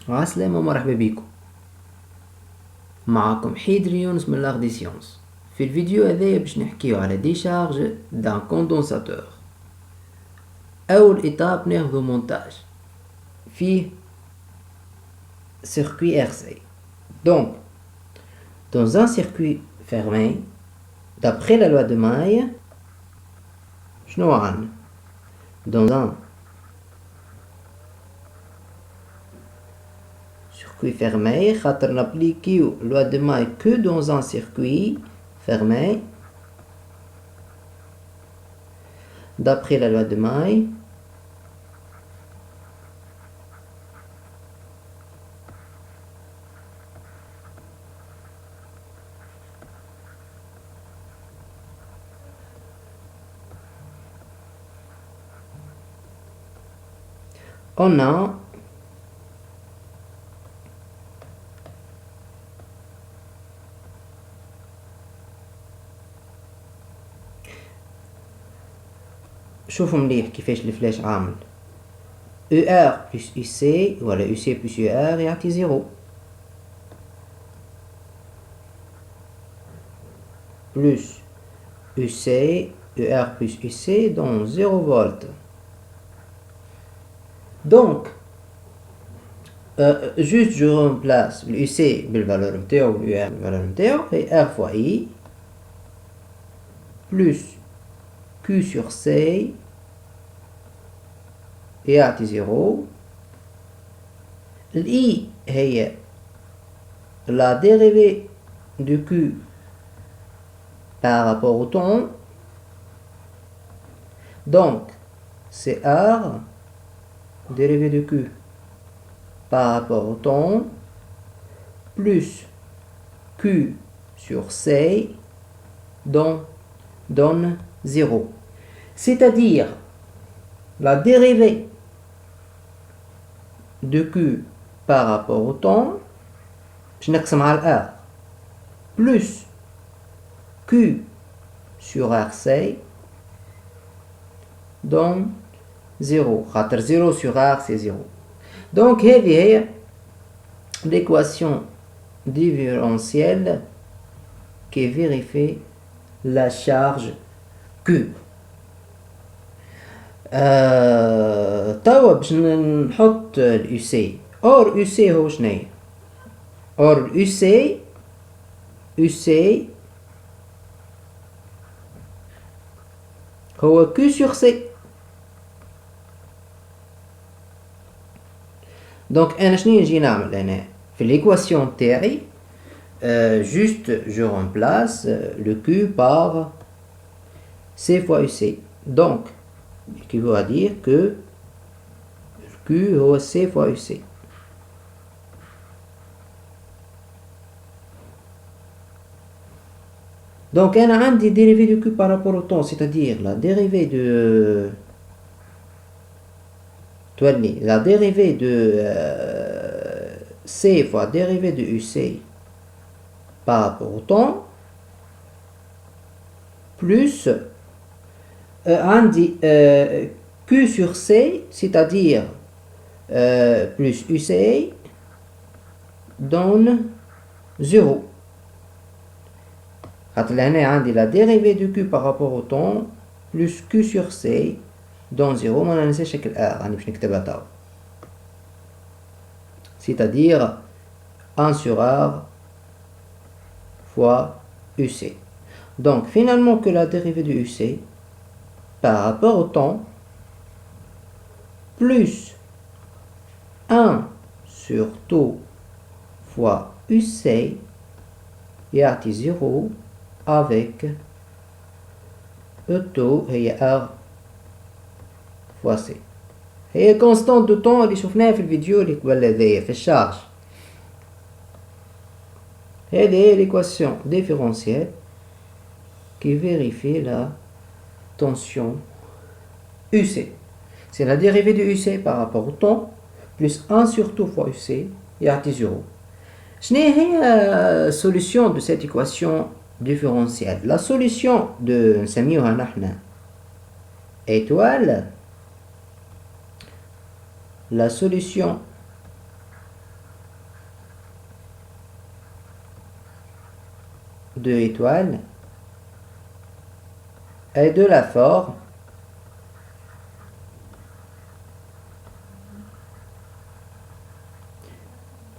عسلامة ومرحبا بيكم. معكم حيدر يونس من لاغ دي سيونس. في الفيديو هذايا باش نحكيو على ديشارج دان كوندونساتور. اول ايتاب ناخذو مونتاج فيه circuit RC. Donc dans un circuit fermé d'après la loi de Maille شنو عندنا dans un circuit fermé خاطر نابليكيو loi de Maille que dans un circuit fermé d'après la loi de Maille. On a شوفوا مليح كيفاش الفلاش عامل ER plus UC ولا UC plus ER يعطي 0 plus UC ER plus UC donc 0 volts. Donc juste je remplace le UC بالvaleur نتاعو و UR بالvaleur نتاعو et R fois I plus Q sur C يعطي 0. I هي la dérivée de Q par rapport au temps. Donc c'est R dérivée de Q par rapport au temps plus Q sur C donne 0. C'est-à-dire la dérivée de Q par rapport au temps je نقسم على R plus Q sur RC donne 0 خاطر 0 sur R c'est 0. Donc هذه هي l'équation différentielle qui vérifie la charge Q. توا باش نحط ال UC. or UC هو شنو؟ or UC هو Q sur C. donc انا شنو نجي نعمل هنا في l'équation تاعي juste je remplace le Q par C fois UC. donc qui veut dire que Q هو C fois UC. donc أنا عندي dérivée de Q par rapport au temps c'est-à-dire la dérivée de la dérivée de C fois dérivée de UC par rapport au temps plus عندي Q sur C c'est-à-dire plus UC donne 0. خاطر هنا عندي la dérivée de Q par rapport au temps plus Q sur C donne 0. ما ننساش شكل R راني باش نكتبها توا c'est-à-dire 1 sur R fois UC. donc finalement que la dérivée de UC par rapport au temps plus 1 sur taux fois UC يعطي 0 avec taux هي R fois C. هي constante de temps اللي شفناها في الفيديو اللي قبل هذايا في الشارج. هذه هي l'équation différentielle qui vérifie la tension UC. c'est la dérivée de UC par rapport au temps plus 1 sur tout fois UC يعطي 0. شنو هي solution de cette équation différentielle؟ la solution de نسميوها نحنا étoile la solution 2 étoiles est de la forme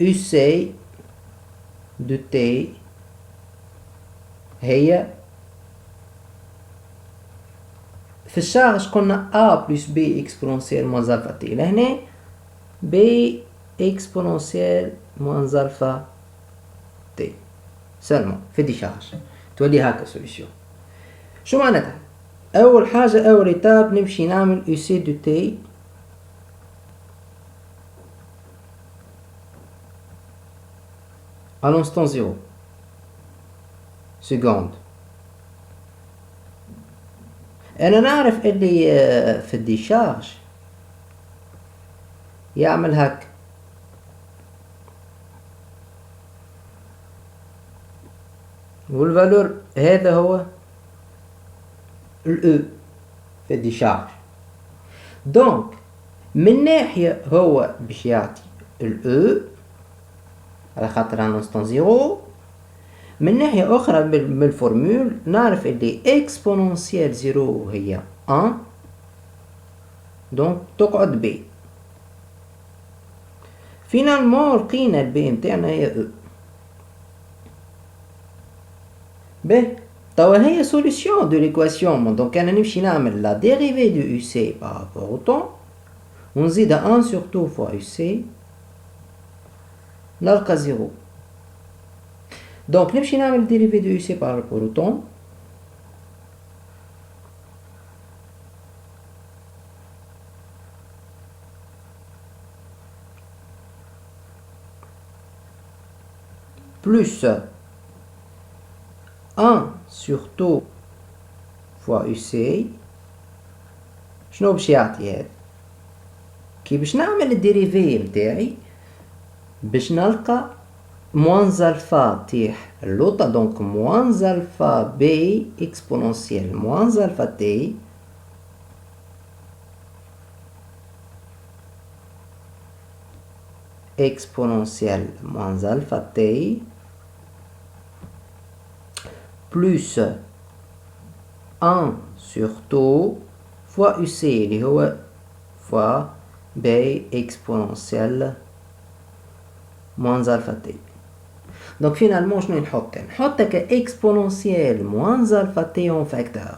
UC de T هي في الشارج قلنا A plus B exponentielle moins alpha T لهنا B exponentielle moins alpha T seulement في دي شارج تولي هكا سوليسيون. شو معناتها؟ أول حاجة أول إتاب نمشي نعمل UC de T à l'instant 0 seconde. أنا نعرف اللي في الديشارج يعمل هك والفالور هذا هو الأو في الديشارج. دونك من ناحية هو باش يعطي الأو على خاطر ان انستون زيرو، من ناحية أخرى من الفورمول نعرف اللي اكسبونونسيال زيرو هي 1 دونك تقعد بي. فينالمون لقينا البي متاعنا هي او. باهي توا هي سوليسيون دو ليكواسيون. دونك أنا نمشي نعمل لا ديريفي دو يو سي بارابور أو طون ونزيدها 1 sur 2 fois يو سي نلقى زيرو. دونك نمشي نعمل ديريفي دو يو سي بارابور أو طون plus 1 sur 2 fois UC. شنو باش يعطي هذا؟ كي باش نعمل الديريفي متاعي باش نلقى موانز الفا تيح اللوطة دونك موانز الفا بي اكسبونونسيال موانز الفا تي exponentielle moins alpha t plus 1 sur 2 fois UC اللي هو fois b exponentielle moins alpha t. Donc finalement شنو نحط؟ نحط ك exponentielle moins alpha t en facteur.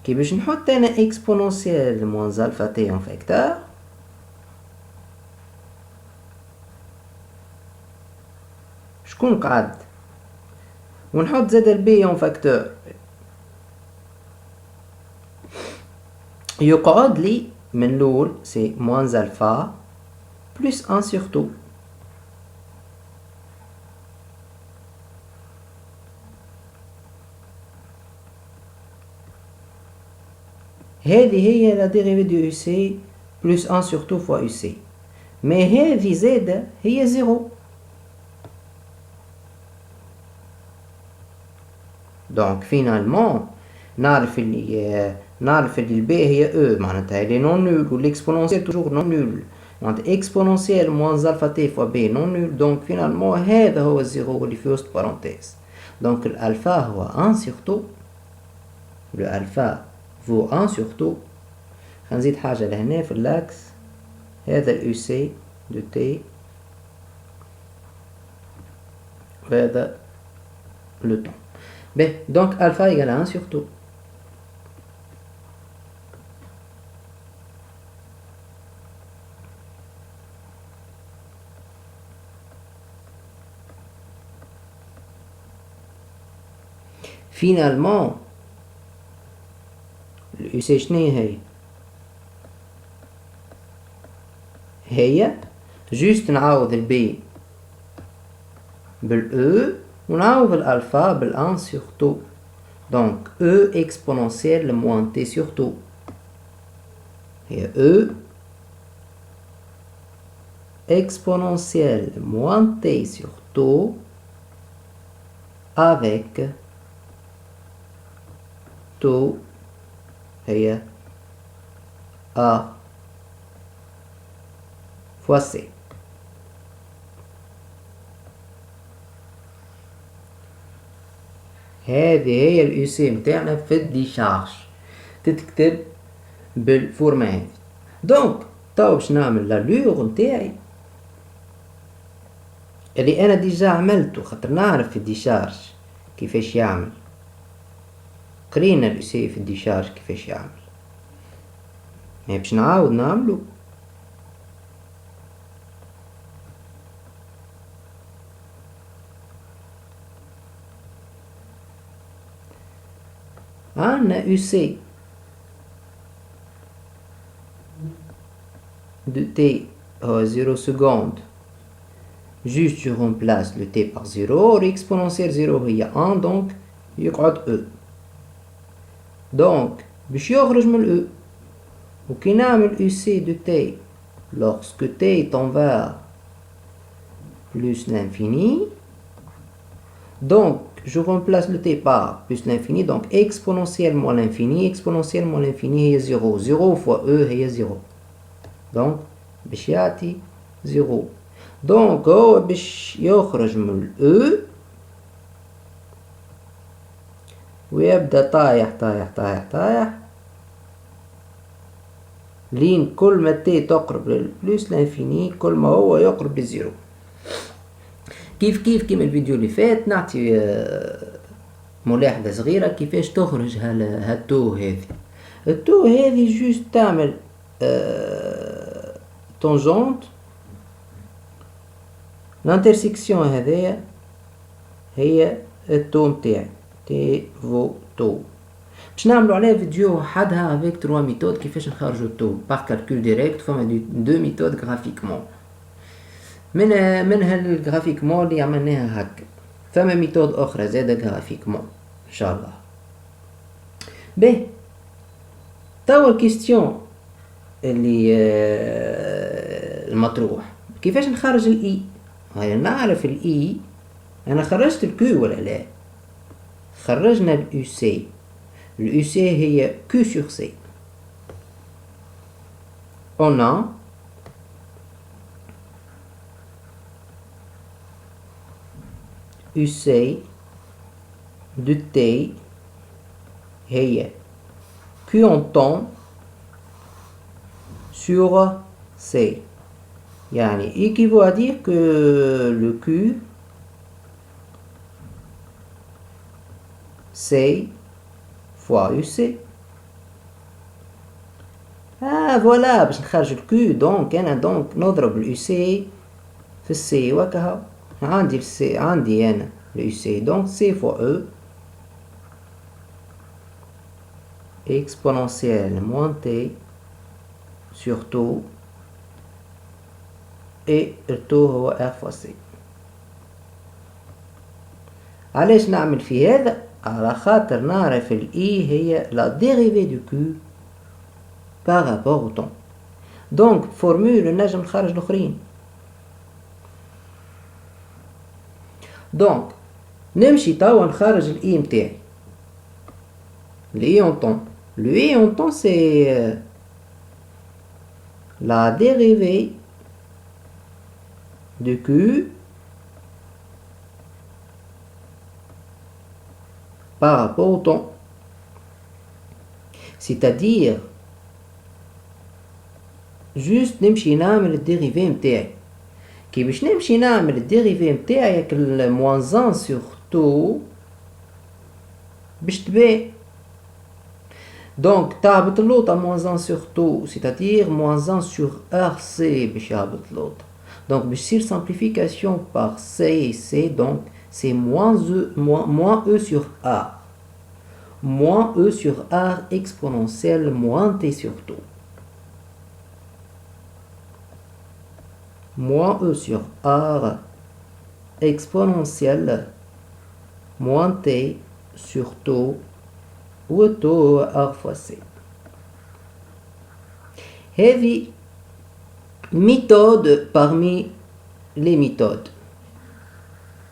كي باش نحط أنا exponentielle moins alpha t en facteur شكون قعد؟ ونحط زاد البي اون فاكتور يقعد لي من الأول سي موانز الفا بلس 1 sur 2. هذه هي لا ديريفي دو يو سي بلس 1 sur 2 fois يو سي. مي هذه زادة هي زيرو. دونك فينالمون نعرف اللي البي هي او معناتها اللي نون نول والاكسبونونسيال توجور نون نول معناتها اكسبونونسيال موان الفا تي فوا بي نون نول. دونك فينالمون هذا هو الزيرو اللي في وسط بارونتيز. دونك الالفا هو 1 sur 2 لو الفا فو 1 sur 2. خنزيد حاجة لهنا في اللاكس هذا اليو سي دو تي وهذا لو طون. Ben, donc alpha égale à 1 sur 2. Finalement, le UC شنو هي جوست نعوض البي بالأو ونعوض الألفا بال 1 sur 2. Donc E exponentielle moins T sur 2 هي E exponentielle moins T sur 2 avec 2 هي A fois C. هذه هي اليو سي متاعنا في الديشارج، تتكتب بالفورمة هذه. دونك تو باش نعمل لالوغ متاعي اللي انا ديجا عملته، خاطر نعرف في الديشارج كيفاش يعمل. قرينا اليو سي في الديشارج كيفاش يعمل، يعني باش نعاود نعملو. عندنا يو سي de t 0 secondes, juste je remplace le t par 0, l'exponentielle 0 هي 1 donc يقعد e. donc باش يخرج من e وكي نعمل uc de t lorsque t tend vers plus l'infini, donc je remplace le t par plus l'infini, donc exponentielle moins l'infini هي 0, 0 fois e هي 0, donc باش يعطي 0. دونك هو باش يخرج من او ويبدا طايح طايح طايح طايح لين كل ما تي تقرب للبلوس لانفيني كل ما هو يقرب للزيرو. كيف كيما الفيديو اللي فات نعطي ملاحظة صغيرة كيفاش تخرج هالتو هذه. التو هذه جوست تعمل تونجونت الانترسيكسيون هذايا هي التو متاعي تي فو تو. باش نعملو عليها فيديو حدها افيك 3 ميثود كيفاش نخرجو التو باغ كالكول ديريكت. فما دو ميثود غرافيكمون، منها الغرافيكمون اللي عملناها هكا، فما ميثود اخرى زاده غرافيكمون ان شاء الله. باهي توا الكيستيون اللي المطروح كيفاش نخرج الاي. هاي نعرف الاي، انا خرجت الكيو ولا لا؟ خرجنا اليو سي. اليو سي هي كيو سور سي. on a UC de T هي Q en temps sur C. يعني équivaut à dire que le Q C fois UC. فوالا باش نخرج الكيو دونك انا دونك نضرب اليو سي في السي وكها عندي السي، عندي انا اليو سي دونك سي فوا او exponentielle moins t sur taux et التو هو ار فوا سي. علاش نعمل في هذا؟ على خاطر نعرف الاي هي لا ديريفي دو كيو par rapport au temps. donc formule نجم نخرج الاخرين. donc نمشي توا نخرج الاي متاعي. الاي en temps. le i en temps c'est la dérivée de q par rapport au temps. c'est-à-dire جوست نمشي نعمل الديريفي متاعي. كي باش نمشي نعمل الديريفي متاعي هاك الموانزان سور تو باش تبان. دونك تهبط اللوطة موانزان سور تو سيتادير موانزان سور ار سي باش يهبط اللوطة. دونك باش تصير سامبليفيكاسيون بار سي سي دونك سي موان او سور ار moins e sur r exponentielle moins t sur taux. moins e sur r exponentielle moins t sur taux ou taux r fois c. هذه méthode parmi les méthodes.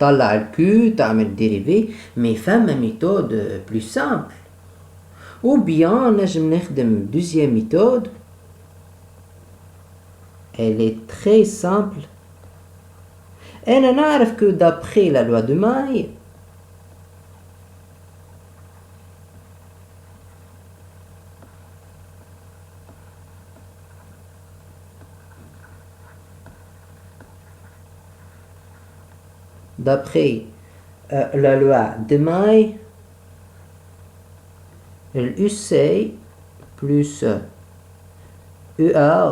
طلع الكيو تعمل ديريفي. مي فما ميثود بلو سامبل ou bien نجم نخدم دوزيام ميثود. elle est très simple. انا نعرف que d'après la loi de Maille d'après la loi de May, l'UC plus ER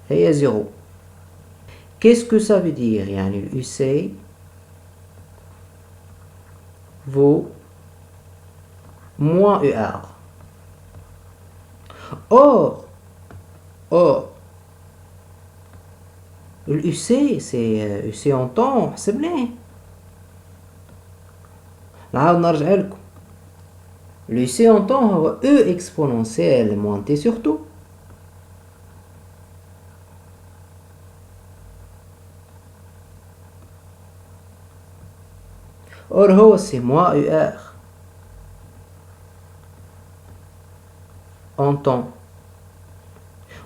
est 0. Qu'est-ce que ça veut dire? يعني l'UC vaut moins ER. Or, l'UC c'est UC en temps حسب ليه نعاود نرجع لكم l'UC en temps هو E exponentielle moins T sur tout. Or هو c'est moins ER en temps.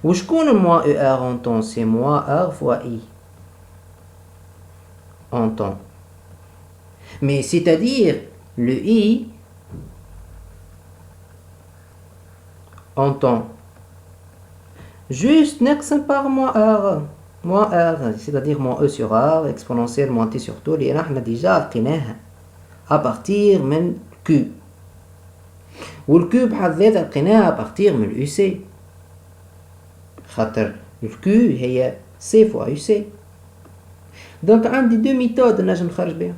وشكون moins ER en temps? C'est moins R fois I en temps. Mais c'est-à-dire le I en temps. Juste نقسم par moins R. Moins R, c'est-à-dire moins E sur R, exponentielle moins T sur tout, اللي احنا ديجا لقيناها à partir من Q. والQ بحد ذاتها لقيناها à partir من UC. خاطر الQ هي C fois UC. دونك عندي دو ميثود نجم نخرج بها.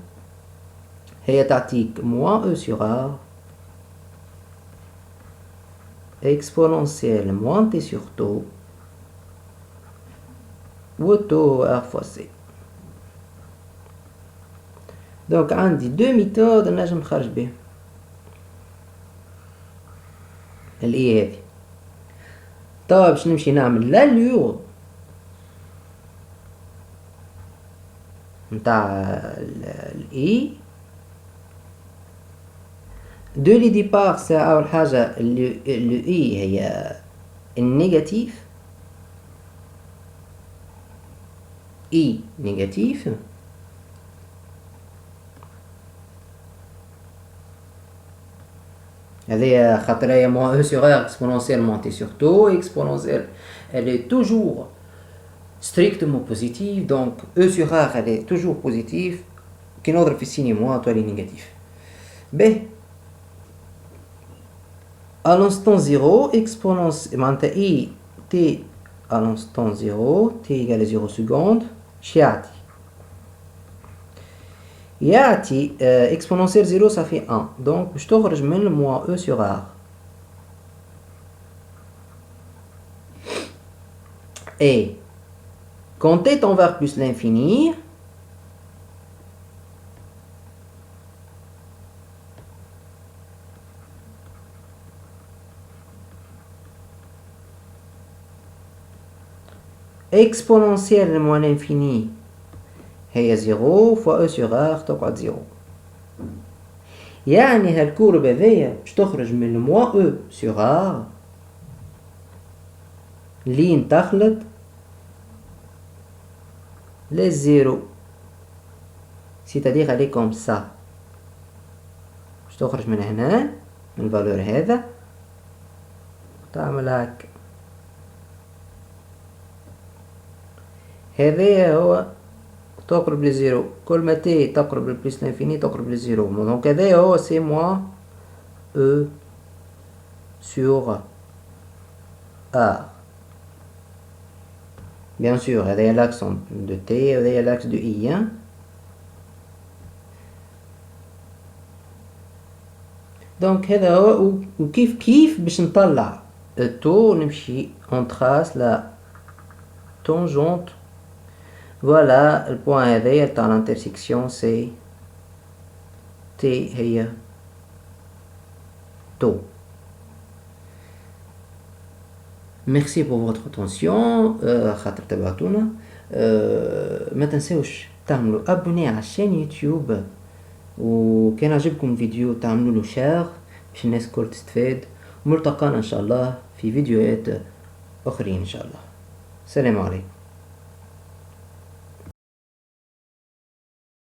هي تعطيك moins E sur R exponentielle moins T sur tau و tau R fois C. دونك عندي دو ميثود نجم نخرج بها. الإي هذي. طبعا باش نمشي نعمل لاليور نتاع الإي. دو لي ديبار سا أول حاجة الإي هي النيجاتيف إي نيجاتيف هذه خاطر هي moins E sur R exponentiellement T sur tau. Exponentielle elle est toujours strictement positive, donc E sur R elle est toujours positive. كي نضرب في السيني moins تولي négatif. B à l'instant 0 exponentielle معناتها I T à l'instant 0 T égale à 0 secondes يعطي exponentielle 0 ça fait 1 donc باش تخرج من moins E sur R. Et quand t tend vers plus l'infini, exponentielle moins l'infini هي 0 fois E sur R تقعد 0. يعني هالكورب هذيا باش تخرج من moins E sur R لين تخلط les 0 c'est-à-dire elle est comme ça. باش تخرج من هنا من الفالور هذا تعمل هاك. هذا هو تقرب لزيرو. كل ما تي تقرب لبليس لانفيني تقرب لزيرو. دونك هذا هو سي موان او سور ار. بيان سور هذا هي لاكس دو تي وهذا هي لاكس دو اي. دونك هذا هو. وكيف كيف باش نطلع التو نمشي اون تراس لا tangente. Voilà le point هذايا تاع l'intersection c'est T هي tau. Merci pour votre attention. خاطر تبعتونا. ما تنساوش تعملوا ابوني على الشين يوتيوب، وكان عجبكم الفيديو تعملوا له شير باش الناس الكل تستفاد. ملتقانا ان شاء الله في فيديوهات اخرين ان شاء الله. السلام عليكم.